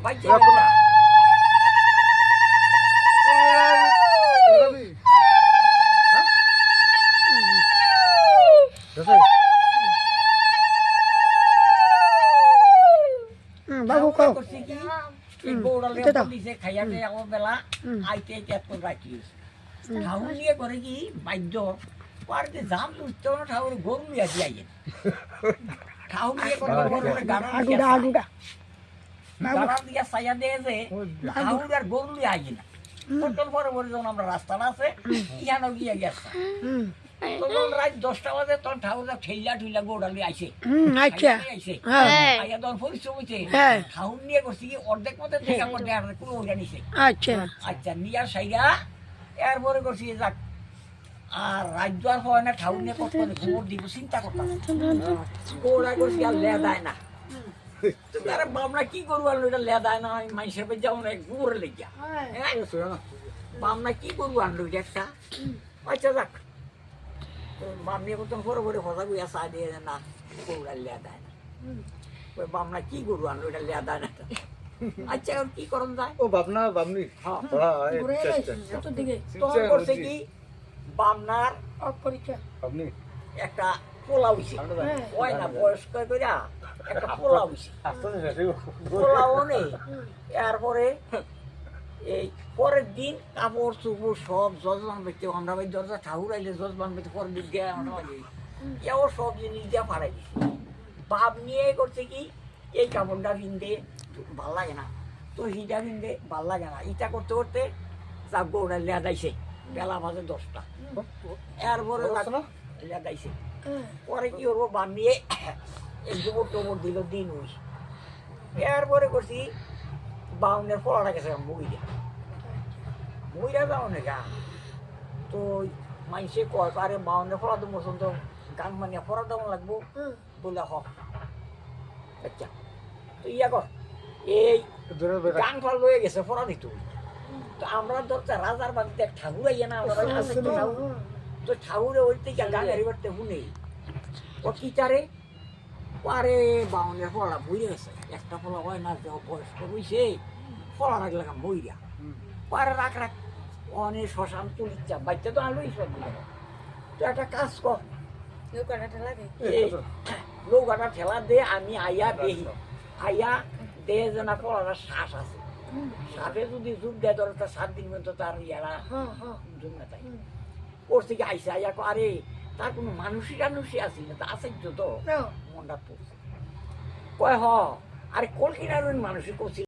বাইচে বাবু কও করছে কি এই বউড়ালে বলিছে খাইয়া দেয় আমার বেলা আইতে আইতে এত রাখি ঠাউর নিয়ে করে কি বাধ্য পারতে জাম উঠতে না ঠাউর গরু নিয়ে আসি আইয়ে ঠাউর নিয়ে করে আগুডা আগুডা গাড়া দিয়া সাইয়া দিয়ে যে ঠাউর আর গরু নিয়ে আইয়ে না টোটাল পরে পরে যখন আমরা রাস্তাটা আছে ইয়ানো গিয়ে গেছে তখন রাত 10টা বাজে তখন ঠাউরটা ঠেলা ঠেলা গোড়ালি আইছে আচ্ছা আইছে হ্যাঁ আইয়া তখন পরিশ্রম হয়েছে হ্যাঁ। ঠাউর নিয়ে করছি কি অর্ধেক মতো থেকে আমার দেয়ার কোনো ওইটা নিছে আচ্ছা আচ্ছা নিয়ার সাইয়া এরপরে করছি যাক আর রাজ্য আর হয় না ঠাউর নিয়ে কত ঘুমোর দিব চিন্তা করতাম গোড়া করছি আর লেদায় না তুমি আরে বামনা কি করবো আর এটা লেদায় না আমি মাইসের পেয়ে যাবো না ঘুরে লেগিয়া বামনা কি করবো আনলো এটা একটা আচ্ছা যাক বামনি করতাম পরে পরে কথা বুঝা চা দিয়ে না গোড়া লেদায় না ওই বামনা কি করবো আনলো এটা লেদায় না আচ্ছা এখন কি করন যায় ও বাবনা বাবনি হ্যাঁ এত দিকে তখন করছে কি বামনার বাবনি একটা পোলা হইছে ওই না বয়স্ক কইরা একটা পোলা হইছে পোলাও নেই এরপরে এই পরের দিন কাপড় চুপড় সব যজমান ব্যক্তি আমরা ভাই দরজা ঠাকুর আইলে যজমান ব্যক্তি পরের দিন দিয়ে আমরা এও সব জিনিস দিয়ে পাড়াই দিছে বাপ নিয়ে করছে কি এই কাপড়টা পিনতে ভাল লাগে না তো হিটা পিনতে ভাল লাগে না ইটা করতে করতে যা গৌড়া লেদাইছে বেলা বাজে 10টা এরপরে লেদাইছে পরে কি করবো বাপ নিয়ে এই গোবর টোবর দিল দিন হই এরপরে করছি বাউনের ফলাটা গেছে মইরা যাও না গা তো মানুষে কয় পারে বাউনের ফলা তো মতন তো গান মানিয়া ফলা দেওয়া লাগবো বলে হ আচ্ছা তো ইয়া কর এই গান ফল লয়ে গেছে ফলা দিত তো আমরা ধরতে রাজার বাড়িতে এক ঠাকুর আইয়া না আমরা ঠাকুর তো ঠাকুরে ওই থেকে গান হারি বাড়তে শুনে ও কি চারে পারে বাউনের ফলা বইরে গেছে একটা ফলা হয় না যে বয়স্ক হইছে ফলা রাখলে বইরা পারে রাখ রাখ অনেক শ্মশান তুলিচ্ছা বাচ্চা তো আলোই সব তো একটা কাজ কর নৌকাটা ঠেলা দে আমি আইয়া দেহি আইয়া দেহে জানা ফলাটা শ্বাস আছে সাপে যদি যুগ দেয় ধরো তার 7 দিন পর্যন্ত তার ইয়ারা যুগ না তাই করছে কি আইসা আইয়া আরে তার কোনো মানুষই টানুষই আসি না তা আছে তো মনটা পড়ছে কয় হ আরে কলকিনার মানুষই করছি